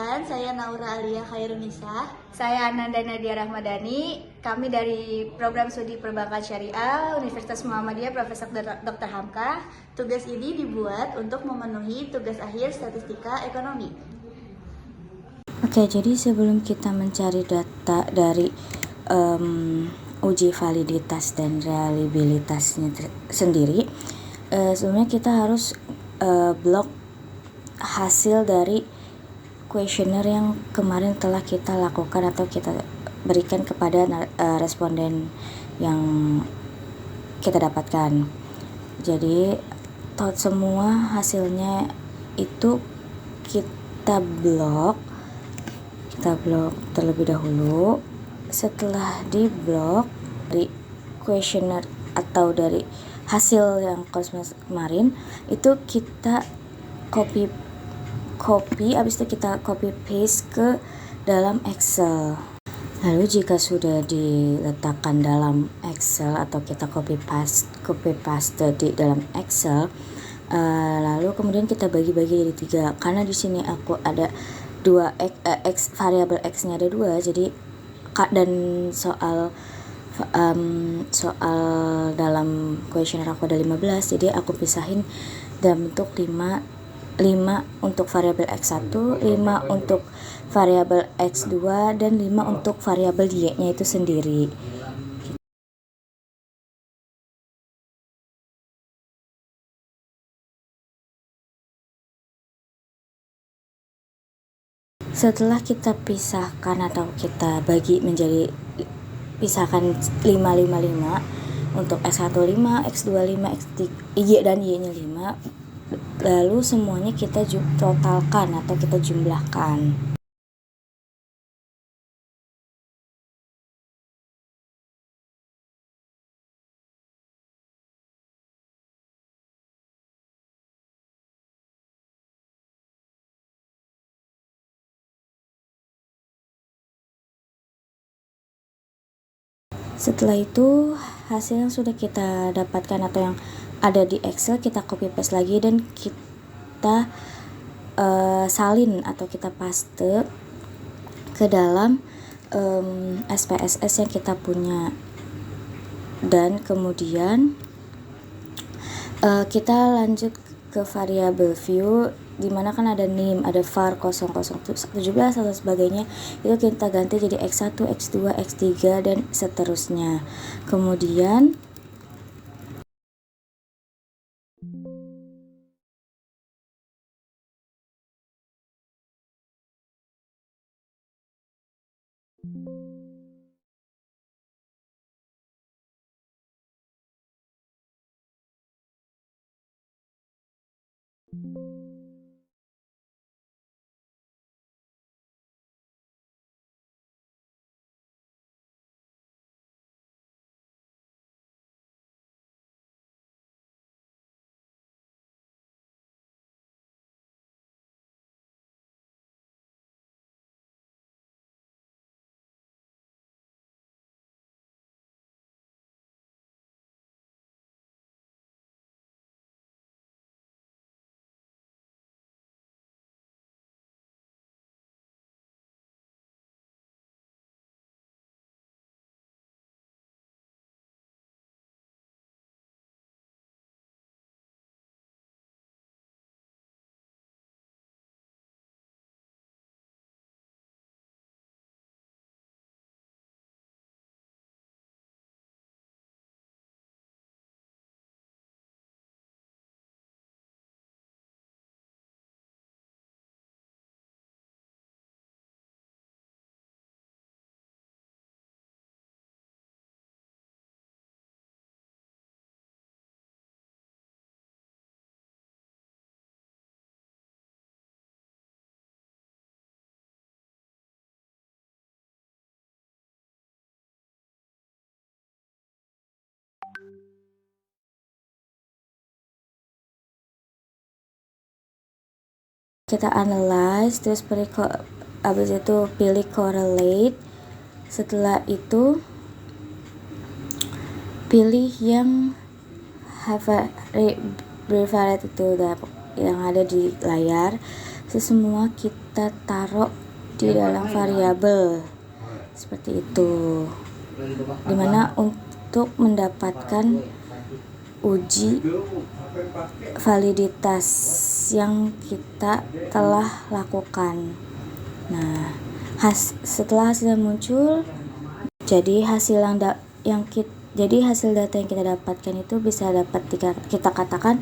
Perkenalkan, saya Naura Alia Khairunisa. Saya Ananda Nadia Rahmadani. Kami dari Program Studi Perbankan Syariah Universitas Muhammadiyah Profesor Dr. Hamka. Tugas ini dibuat untuk memenuhi tugas akhir statistika ekonomi. Oke, jadi sebelum kita mencari data dari uji validitas dan reliabilitasnya sendiri, sebelumnya kita harus blok hasil dari kuesioner yang kemarin telah kita lakukan atau kita berikan kepada responden yang kita dapatkan. Jadi semua hasilnya itu kita blok terlebih dahulu. Setelah di blok dari kuesioner atau dari hasil yang kemarin itu kita copy habis itu kita copy paste ke dalam Excel. Lalu jika sudah diletakkan dalam Excel atau kita copy paste di dalam Excel, lalu kemudian kita bagi-bagi jadi 3 karena di sini aku ada 2 variabel X-nya ada 2, jadi dan soal dalam kuesioner aku ada 15, jadi aku pisahin dalam bentuk 5 untuk variabel X1, 5 untuk variabel X2, dan 5 untuk variabel Y-nya itu sendiri. Setelah kita pisahkan atau kita bagi menjadi pisahkan 5 untuk X1 5, X2 5, X3 Y dan Y-nya 5. Lalu semuanya kita totalkan atau kita jumlahkan. Setelah itu hasil yang sudah kita dapatkan atau yang ada di Excel kita copy paste lagi dan kita salin atau kita paste ke dalam SPSS yang kita punya. Dan kemudian kita lanjut ke variabel view, dimana kan ada name, ada var 00117 atau sebagainya, itu kita ganti jadi X1, X2, X3 dan seterusnya. Kemudian kita analyze, terus habis itu pilih correlate. Setelah itu pilih yang bivariate itu yang ada di layar. semua kita taruh di dalam variabel seperti itu, dimana untuk mendapatkan uji validitas yang kita telah lakukan. Nah, setelah hasilnya muncul, jadi hasil data yang kita dapatkan itu bisa dapat kita katakan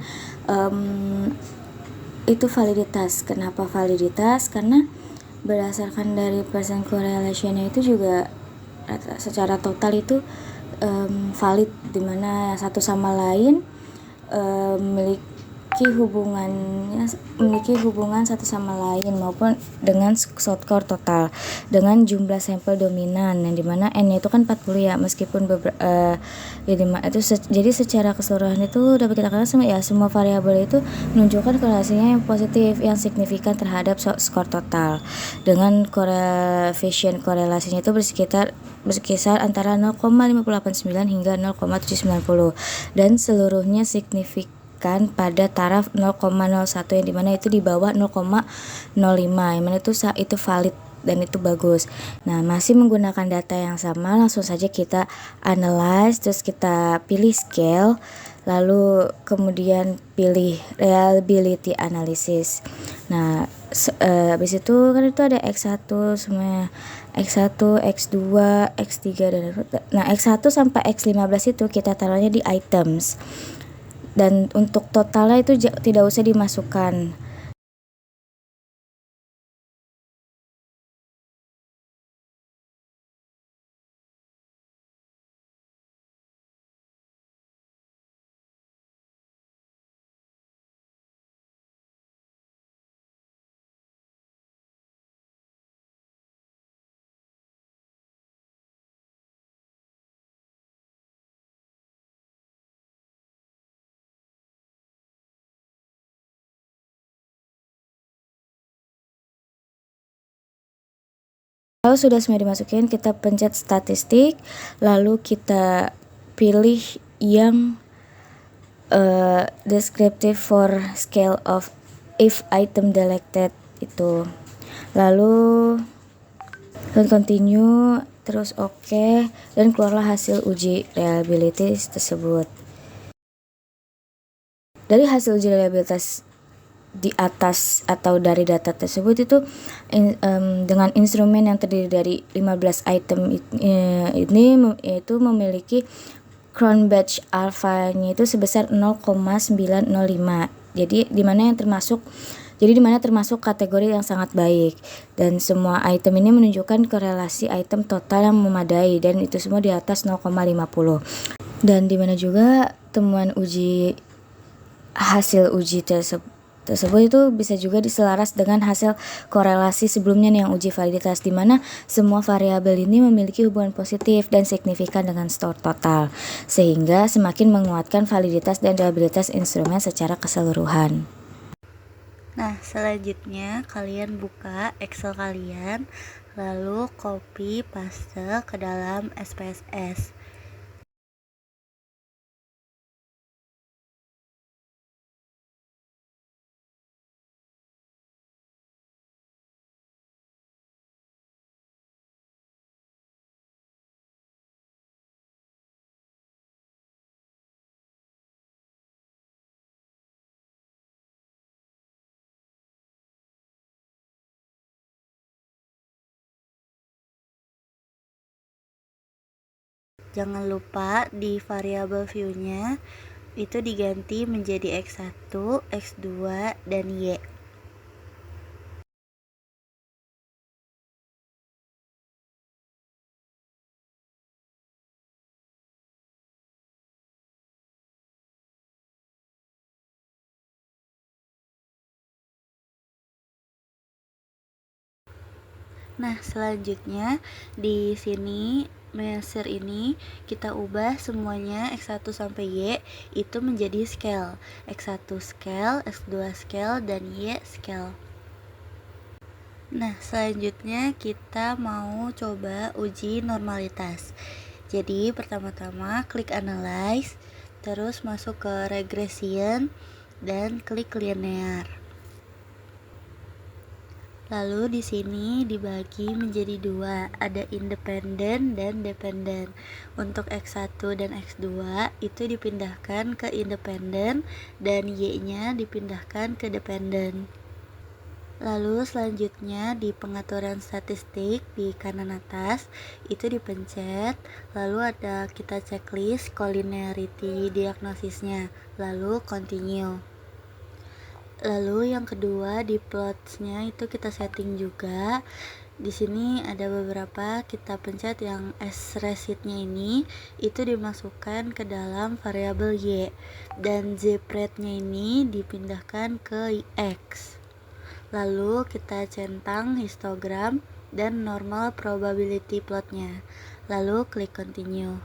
itu validitas. Kenapa validitas? Karena berdasarkan dari percent correlation-nya itu juga secara total itu valid, dimana satu sama lain memiliki hubungan satu sama lain maupun dengan skor total dengan jumlah sampel dominan, yang dimana n-nya itu kan 40 ya, meskipun jadi secara keseluruhan itu dapat kita katakan semua variabel itu menunjukkan korelasinya yang positif, yang signifikan terhadap skor total, dengan koefisien korelasinya itu berkisar antara 0,589 hingga 0,790 dan seluruhnya signifikan pada taraf 0,01 yang dimana itu di bawah 0,05, yang mana itu valid dan itu bagus. Nah, masih menggunakan data yang sama, langsung saja kita analyze, terus kita pilih scale, lalu kemudian pilih reliability analysis. Nah, habis itu kan itu ada X1 semuanya, X1, X2, X3 dan X1 sampai X15 itu kita taruhnya di items. Dan untuk totalnya itu tidak usah dimasukkan. Kalau sudah semua dimasukin, kita pencet statistik, lalu kita pilih yang descriptive for scale of if item selected itu, lalu continue, terus oke, dan keluarlah hasil uji reliability tersebut. Dari hasil uji reliabilitas di atas atau dari data tersebut itu dengan instrumen yang terdiri dari 15 item ini itu memiliki Cronbach alpha-nya itu sebesar 0,905. Jadi dimana termasuk kategori yang sangat baik, dan semua item ini menunjukkan korelasi item total yang memadai, dan itu semua di atas 0,50. Dan dimana juga temuan hasil uji tersebut itu bisa juga diselaras dengan hasil korelasi sebelumnya yang uji validitas, di mana semua variabel ini memiliki hubungan positif dan signifikan dengan skor total, sehingga semakin menguatkan validitas dan reliabilitas instrumen secara keseluruhan. Nah, selanjutnya kalian buka Excel kalian, lalu copy paste ke dalam SPSS. Jangan lupa di variabel view-nya itu diganti menjadi X1, X2, dan Y. Nah, selanjutnya di sini measure ini kita ubah semuanya X1 sampai Y itu menjadi scale. X1 scale, X2 scale, dan Y scale. Nah, selanjutnya kita mau coba uji normalitas. Jadi, pertama-tama klik analyze, terus masuk ke regression, dan klik linear. Lalu di sini dibagi menjadi dua, ada independen dan dependen. Untuk X1 dan X2 itu dipindahkan ke independen dan Y-nya dipindahkan ke dependen. Lalu selanjutnya di pengaturan statistik di kanan atas itu dipencet, lalu ada kita checklist collinearity diagnosisnya, lalu continue. Lalu yang kedua di plots-nya itu kita setting juga. Di sini ada beberapa, kita pencet yang sResult-nya ini itu dimasukkan ke dalam variabel Y dan zrate-nya ini dipindahkan ke X. Lalu kita centang histogram dan normal probability plotnya. Lalu klik continue.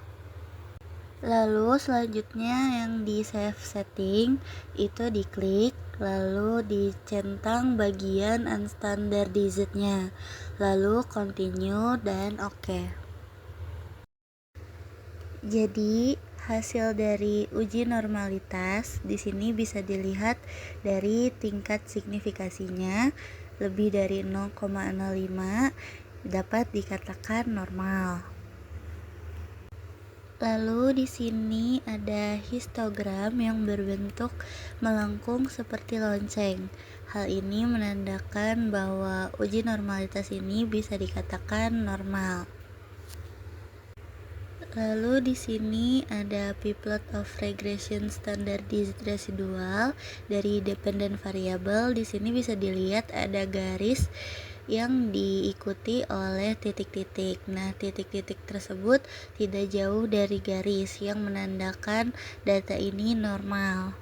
Lalu selanjutnya yang di save setting itu diklik, lalu dicentang bagian unstandardized-nya, lalu continue dan oke. Jadi hasil dari uji normalitas di sini bisa dilihat dari tingkat signifikasinya lebih dari 0,05 dapat dikatakan normal. Lalu di sini ada histogram yang berbentuk melengkung seperti lonceng. Hal ini menandakan bahwa uji normalitas ini bisa dikatakan normal. Lalu di sini ada p-plot of regression standardized residual dari dependent variable. Di sini bisa dilihat ada garis yang diikuti oleh titik-titik. Nah, titik-titik tersebut tidak jauh dari garis yang menandakan data ini normal.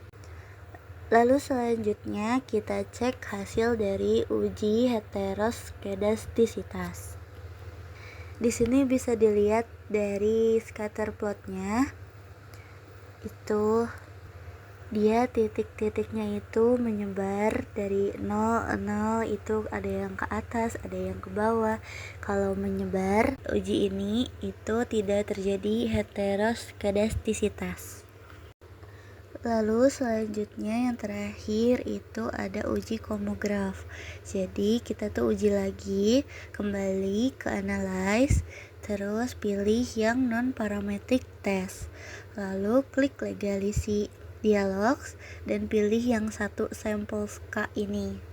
Lalu selanjutnya kita cek hasil dari uji heteroskedastisitas. Di sini bisa dilihat dari scatter plotnya itu dia titik-titiknya itu menyebar dari 0 itu ada yang ke atas, ada yang ke bawah. Kalau menyebar uji ini itu tidak terjadi heteroskedastisitas. Lalu selanjutnya yang terakhir itu ada uji komograf. Jadi kita tuh uji lagi, kembali ke analyze, terus pilih yang non parametric test, lalu klik legalisi dialogs dan pilih yang satu samples K ini.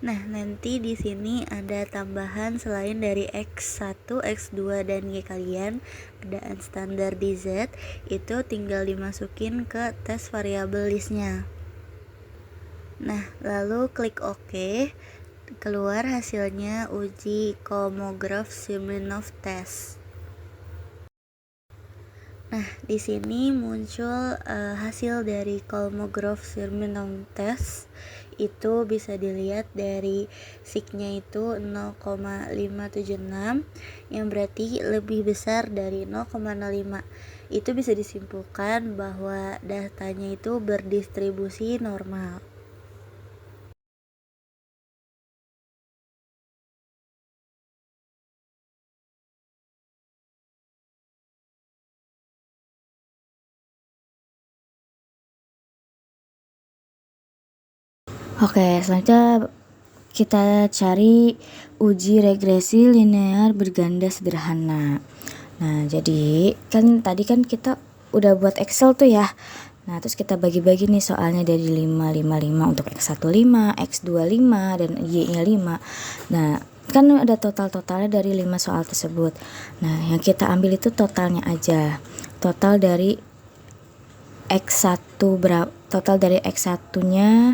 Nah, nanti di sini ada tambahan selain dari X1, X2 dan Y kalian, ada unstandardized, itu tinggal dimasukin ke tes variabel listnya. Nah, lalu klik OK, keluar hasilnya uji Kolmogorov Smirnov test. Nah, di sini muncul hasil dari Kolmogorov Smirnov test. Itu bisa dilihat dari sig-nya itu 0,576 yang berarti lebih besar dari 0,05. Itu bisa disimpulkan bahwa datanya itu berdistribusi normal. Oke, selanjutnya kita cari uji regresi linear berganda sederhana. Nah, jadi kan tadi kan kita udah buat Excel tuh ya. Nah, terus kita bagi-bagi nih soalnya dari 5, 5, 5 untuk X1 5, X2 5, dan Y-nya 5. Nah, kan ada total-totalnya dari 5 soal tersebut. Nah, yang kita ambil itu totalnya aja. Total dari X1 berapa? Total dari X1-nya,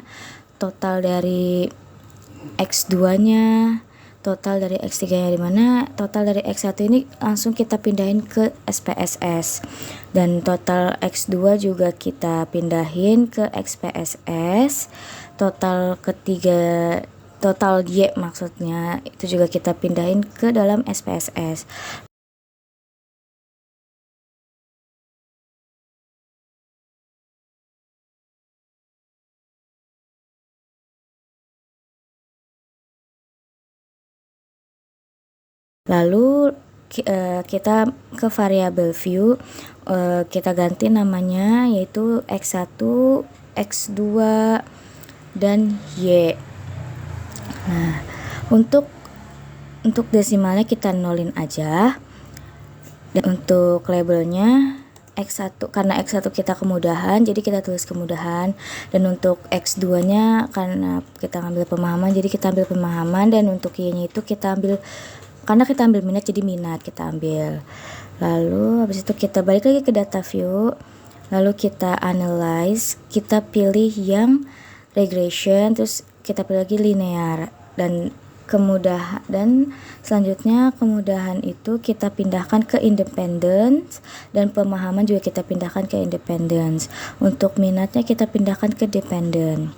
total dari X2-nya, total dari X3-nya di mana? Total dari X1 ini langsung kita pindahin ke SPSS. Dan total X2 juga kita pindahin ke XPSS. Total ketiga, total Y maksudnya, itu juga kita pindahin ke dalam SPSS. Lalu kita ke variabel view, kita ganti namanya yaitu X1, X2, dan Y. Nah, untuk desimalnya kita nolin aja. Dan untuk labelnya X1, karena X1 kita kemudahan, jadi kita tulis kemudahan. Dan untuk X2 nya karena kita ambil pemahaman, jadi kita ambil pemahaman. Dan untuk Y nya itu kita ambil, karena kita ambil minat, jadi minat kita ambil. Lalu habis itu kita balik lagi ke data view, lalu kita analyze, kita pilih yang regression, terus kita pilih lagi linear. Dan selanjutnya kemudahan itu kita pindahkan ke independence, dan pemahaman juga kita pindahkan ke independence. Untuk minatnya kita pindahkan ke dependent.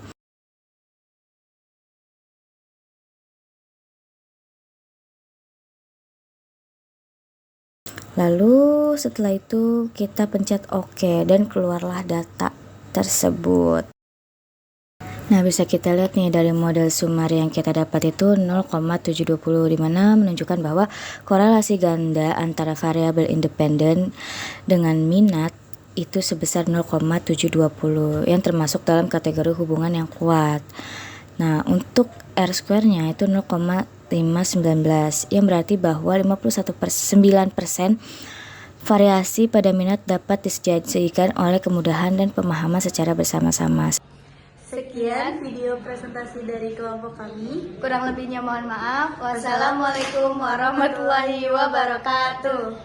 Lalu setelah itu kita pencet OK dan keluarlah data tersebut. Nah, bisa kita lihat nih dari model summary yang kita dapat itu 0,720, di mana menunjukkan bahwa korelasi ganda antara variabel independen dengan minat itu sebesar 0,720 yang termasuk dalam kategori hubungan yang kuat. Nah, untuk R-square-nya itu 0,519 yang berarti bahwa 51,9% variasi pada minat dapat disajikan oleh kemudahan dan pemahaman secara bersama-sama. Sekian video presentasi dari kelompok kami. Kurang lebihnya mohon maaf. Wassalamualaikum warahmatullahi wabarakatuh.